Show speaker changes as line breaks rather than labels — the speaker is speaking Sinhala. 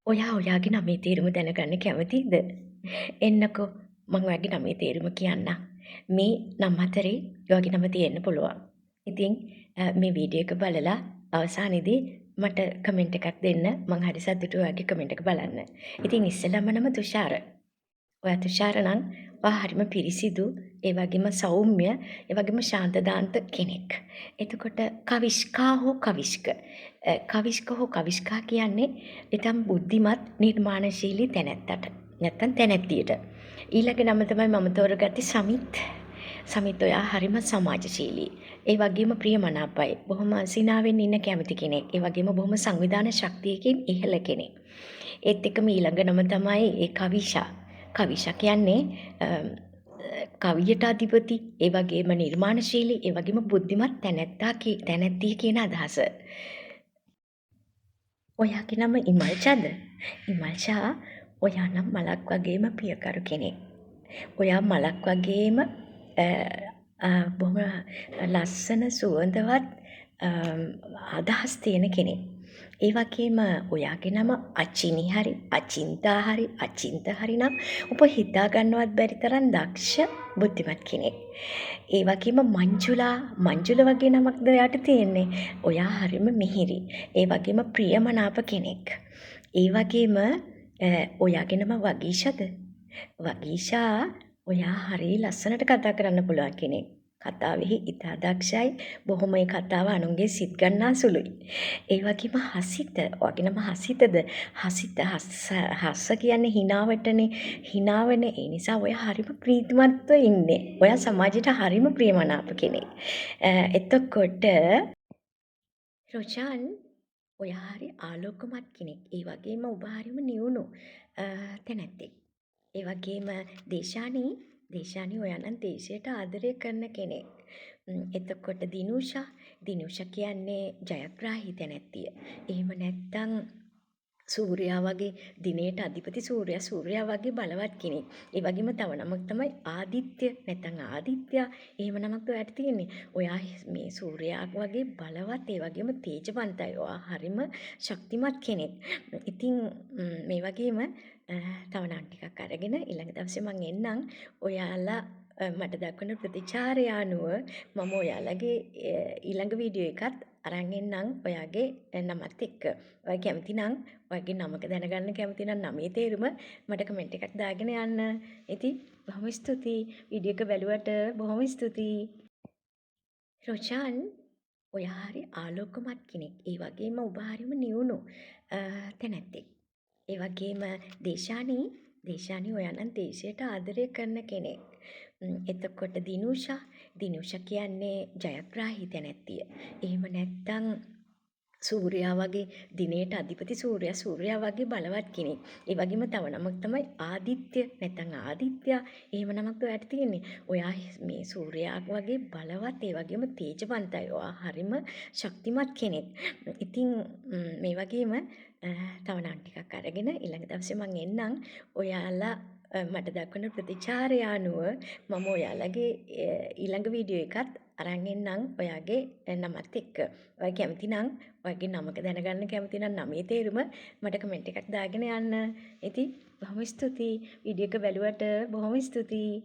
ඔයා ඔයාගේ නමේ තේරුම දැනගන්න කැමතිද? එන්නකෝ මං ඔයාගේ නමේ තේරුම කියන්නම්. මේ නම් අතරේ ඔයාගේ නම තියෙන්න පුළුවන්. ඉතින් මේ වීඩියෝ එක බලලා අවසානයේදී මට කමෙන්ට් එකක් දෙන්න. මං හරි සතුටුයි ඔයාගේ කමෙන්ට් එක බලන්න. ඉතින් ඉස්සෙල්ලාම නම තුෂාර. ඔයා තුෂාර නම් ඔයා හරිම පිරිසිදු, ඒ වගේම සෞම්‍ය, ඒ වගේම ශාන්තදාන්ත කෙනෙක්. එතකොට කවිෂ්කා හෝ කවිෂ්ක. කවිෂ්ක හෝ කවිෂ්කා කියන්නේ ඊටම බුද්ධිමත් නිර්මාණශීලී තැනැත්තට. නැත්තම් තැනැත්තියට. ඊළඟ නම තමයි මම තෝරගත්තේ සමිත්. සමිත් ඔයා හරිම සමාජශීලී. ඒ වගේම ප්‍රියමනාපයි. බොහොම සිනාවෙන් ඉන්න කැමති කෙනෙක්. ඒ වගේම බොහොම සංවිධාන ශක්තියකින් ඉහළ කෙනෙක්. ඒත් එක්කම ඊළඟ නම තමයි ඒ කවිෂා. කවිෂා කියන්නේ කවියට අධිපති, ඒ වගේම නිර්මාණශීලී, ඒ වගේම බුද්ධිමත් තැනැත්තිය කියන අදහස. ඔයාගේ නම ඉමල්ෂාද? ඉමල්ෂා ඔයා නම් මලක් වගේම පියකරු කෙනෙක්. ඔයා මලක් වගේම බොහොම ලස්සන සුවඳවත් අදහස් තියෙන කෙනෙක්. ඒ වගේම ඔයාගේ නම අචිනි හරි අචින්තා හරි අචින්ත හරි නම් ඔබ හිතා ගන්නවත් බැරි තරම් දක්ෂ බුද්ධිමත් කෙනෙක්. ඒ වගේම මංජුල වගේ නමක්ද ඔයාට තියෙන්නේ. ඔයා හරිම මිහිරි. ඒ වගේම ප්‍රියමනාප කෙනෙක්. ඒ වගේම ඔයාගේ නම වගීෂාද? වගීෂා ඔයා හරි ලස්සනට කතා කරන්න පුළුවන් කෙනෙක්. කතාවෙහි ඉතා දක්ෂයි. බොහොම ඒ කතාව අනුන්ගේ සිත් ගන්නා සුළුයි. ඒ වගේම හසිත. ඔයාගේ නම හසිතද? හස්ස කියන්නේ හිනාවටනේ. හිනාවනේ. ඒ නිසා ඔයා හරිම ප්‍රීතිමත්ව ඉන්නේ. ඔයා සමාජයට හරිම ප්‍රියමනාප කෙනෙක්. එතකොට රොෂාන් ඔයා හරි ආලෝකමත් කෙනෙක්. ඒ වගේම ඔබ හරිම නිවුණු තැනැත්තෙක්. ඒ වගේම දේශානි ඔයා නම් දේශයට ආදරය කරන කෙනෙක්. එතකොට දිනුෂා කියන්නේ ජයග්‍රාහී තැනැත්තිය. එහෙම නැත්තම් සූර්යා වගේ දිනයට අධිපති සූර්යා වගේ බලවත් කෙනෙක්. ඒ වගේම තව නමක් තමයි ආදිත්‍ය නැත්නම් ආදිත්‍යා. එහෙම නමක් ඔයාට තියෙන්නේ. ඔයා මේ සූර්යා වගේ බලවත් ඒ වගේම තේජවන්තයි. ඔයා හරිම ශක්තිමත් කෙනෙක්. ඉතින් මේ වගේම තව නම් ටිකක් අරගෙන ඊළඟ දවසේ මං එන්නම්. ඔයාලා මට දක්වන ප්‍රතිචාරය අනුව මම ඔයාලගේ ඊළඟ වීඩියෝ එකත් අරන් එන්නම් ඔයාගේ නමත් එක්ක. ඔයා කැමති නම් ඔයාගේ නමක දැනගන්න කැමති නම් නමේ තේරුම මට කමෙන්ට් එකක් දාගෙන යන්න. ඉතින් බොහොම ස්තුතියි. වීඩියෝ එක බැලුවට බොහොම ස්තුතියි. රොෂාන් ඔයා හරි ආලෝකමත් කෙනෙක්. ඒ වගේම ඔබ හරිම නිවුණු තැනැත්තෙක්. ඒ වගේම දේශානි ඔයා නම් දේශයට ආදරය කරන කෙනෙක්. එතකොට දිනුෂා කියන්නේ ජයග්‍රාහී තැනැත්තිය. එහෙම නැත්තම් සූර්යා වගේ දිනයට අධිපති සූර්යා වගේ බලවත් කෙනෙක්. ඒ වගේම තව නමක් තමයි ආදිත්‍ය නැත්නම් ආදිත්‍යා. එහෙම නමක් ඔයාට තියෙන්නේ. ඔයා මේ සූර්යා වගේ බලවත් ඒ වගේම තේජවන්තයි. ඔයා හරිම ශක්තිමත් කෙනෙක්. ඉතින් මේ වගේම තව නම් ටිකක් අරගෙන ඊළඟ දවසේ මං එන්නම්. ඔයාලා මට දක්වන ප්‍රතිචාරය අනුව මම ඔයාලගේ ඊළඟ වීඩියෝ එකත් අරන් එන්නම් ඔයාගේ නමත් එක්ක. ඔයා කැමති නම් ඔයාගේ නමක දැනගන්න කැමති නම් නමේ තේරුම මට කමෙන්ට් එකක් දාගෙන යන්න. ඉතින් බොහොම ස්තුතියි. වීඩියෝ එක බැලුවට බොහොම ස්තුතියි.